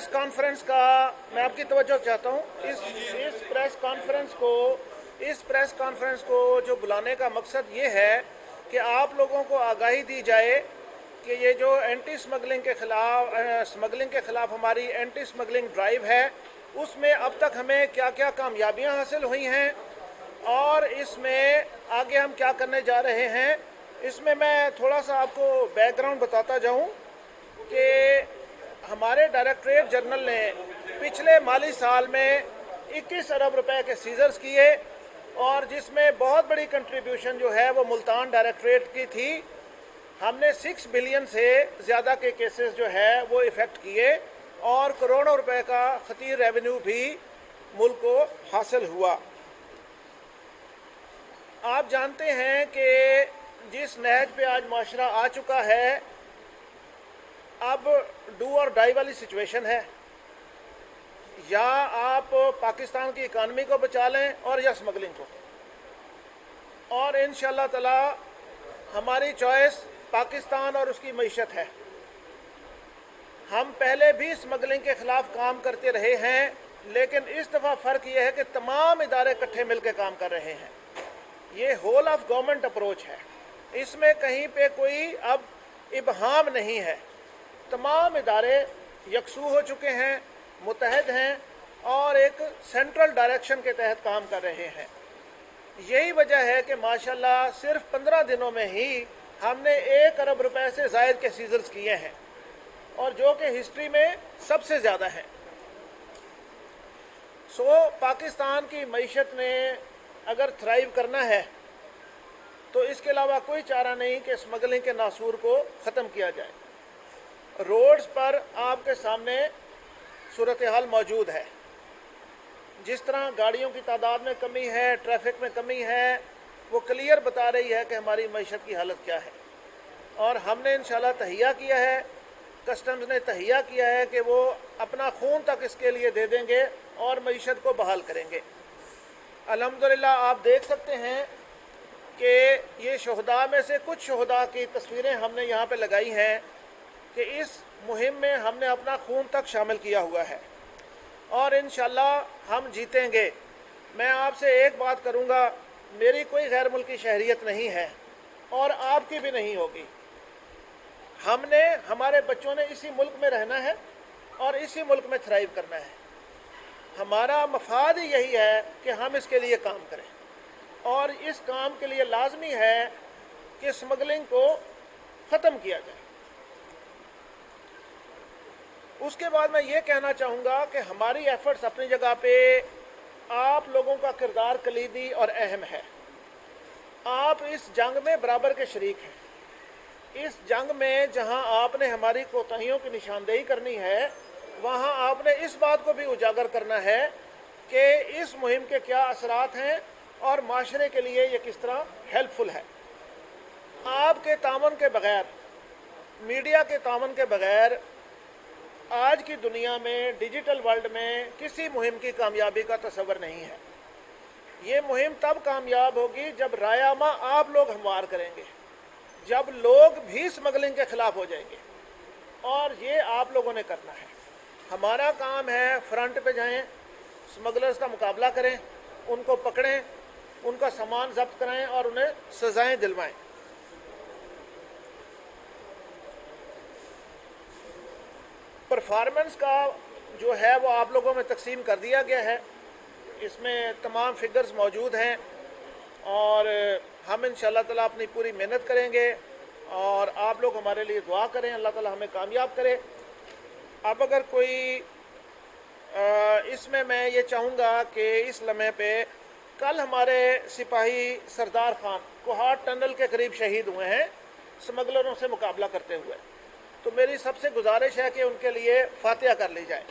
Press conference का मैं आपकी तवज्जो चाहता हूँ। इस प्रेस कॉन्फ्रेंस को जो बुलाने का मकसद ये है कि आप लोगों को आगाही दी जाए कि ये जो स्मगलिंग के खिलाफ हमारी एंटी स्मगलिंग ड्राइव है, उसमें अब तक हमें क्या क्या कामयाबियां हासिल हुई हैं और इसमें आगे हम क्या करने जा रहे हैं। इसमें मैं थोड़ा सा आपको बैकग्राउंड बताता जाऊं कि हमारे डायरेक्टरेट जनरल ने पिछले माली साल में 21 अरब रुपए के सीजर्स किए और जिसमें बहुत बड़ी कंट्रीब्यूशन जो है वो मुल्तान डायरेक्टरेट की थी। हमने 6 बिलियन से ज़्यादा के केसेस जो है वो इफ़ेक्ट किए और करोड़ों रुपए का खतीर रेवेन्यू भी मुल्क को हासिल हुआ। आप जानते हैं कि जिस नहज पे आज माशरा आ चुका है, अब डू और डाई वाली सिचुएशन है। या आप पाकिस्तान की इकानमी को बचा लें और या स्मगलिंग को, और इंशाअल्लाह ताला हमारी चॉइस पाकिस्तान और उसकी मईशत है। हम पहले भी स्मगलिंग के खिलाफ काम करते रहे हैं, लेकिन इस दफ़ा फ़र्क यह है कि तमाम इदारे इकट्ठे मिलकर काम कर रहे हैं। ये होल ऑफ गवर्नमेंट अप्रोच है, इसमें कहीं पे कोई अब इबहाम नहीं है। तमाम इदारे यकसू हो चुके हैं, मुतहद हैं और एक सेंट्रल डायरेक्शन के तहत काम कर रहे हैं। यही वजह है कि माशाल्लाह सिर्फ 15 दिनों में ही हमने 1 अरब रुपए से ज़ायद के सीजर्स किए हैं और जो कि हिस्ट्री में सबसे ज़्यादा है। पाकिस्तान की मईशत ने अगर थ्राइव करना है तो इसके अलावा कोई चारा नहीं कि स्मगलिंग के नासूर को ख़त्म किया जाए। रोड्स पर आपके सामने सूरत हाल मौजूद है। जिस तरह गाड़ियों की तादाद में कमी है, ट्रैफिक में कमी है, वो क्लियर बता रही है कि हमारी मईशत की हालत क्या है। और हमने इंशाल्लाह तहिया किया है, कस्टम्स ने तहिया किया है कि वो अपना खून तक इसके लिए दे देंगे और मईशत को बहाल करेंगे। अल्हम्दुलिल्लाह आप देख सकते हैं कि ये शहदा में से कुछ शहदा की तस्वीरें हमने यहाँ पे लगाई हैं कि इस मुहिम में हमने अपना खून तक शामिल किया हुआ है और इंशाल्लाह हम जीतेंगे। मैं आपसे एक बात करूँगा, मेरी कोई गैर मुल्की शहरियत नहीं है और आपकी भी नहीं होगी। हमने, हमारे बच्चों ने इसी मुल्क में रहना है और इसी मुल्क में थ्राइव करना है। हमारा मफाद ही यही है कि हम इसके लिए काम करें और इस काम के लिए लाजमी है कि स्मगलिंग को ख़त्म किया जाए। उसके बाद मैं ये कहना चाहूँगा कि हमारी एफर्ट्स अपनी जगह पे, आप लोगों का किरदार कलीदी और अहम है। आप इस जंग में बराबर के शरीक हैं। इस जंग में जहां आपने हमारी कोताहियों की निशानदेही करनी है, वहां आपने इस बात को भी उजागर करना है कि इस मुहिम के क्या असरात हैं और माशरे के लिए ये किस तरह हेल्पफुल है। आपके तामन के बगैर, मीडिया के तामन के बगैर आज की दुनिया में, डिजिटल वर्ल्ड में किसी मुहिम की कामयाबी का तस्वर नहीं है। ये मुहिम तब कामयाब होगी जब रायामा आप लोग हमवार करेंगे, जब लोग भी स्मगलिंग के खिलाफ हो जाएंगे और ये आप लोगों ने करना है। हमारा काम है फ्रंट पे जाएं, स्मगलर्स का मुकाबला करें, उनको पकड़ें, उनका सामान जब्त कराएं और उन्हें सजाएं दिलवाएं। परफॉर्मेंस का जो है वो आप लोगों में तकसीम कर दिया गया है। इसमें तमाम फिगर्स मौजूद हैं और हम इंशाअल्लाह ताला अपनी पूरी मेहनत करेंगे और आप लोग हमारे लिए दुआ करें, अल्लाह ताला हमें कामयाब करे। अब अगर कोई इसमें मैं ये चाहूँगा कि इस लम्हे पे, कल हमारे सिपाही सरदार खान कोहाट टनल के करीब शहीद हुए हैं स्मगलरों से मुकाबला करते हुए, तो मेरी सबसे गुजारिश है कि उनके लिए फातिहा कर ली जाए।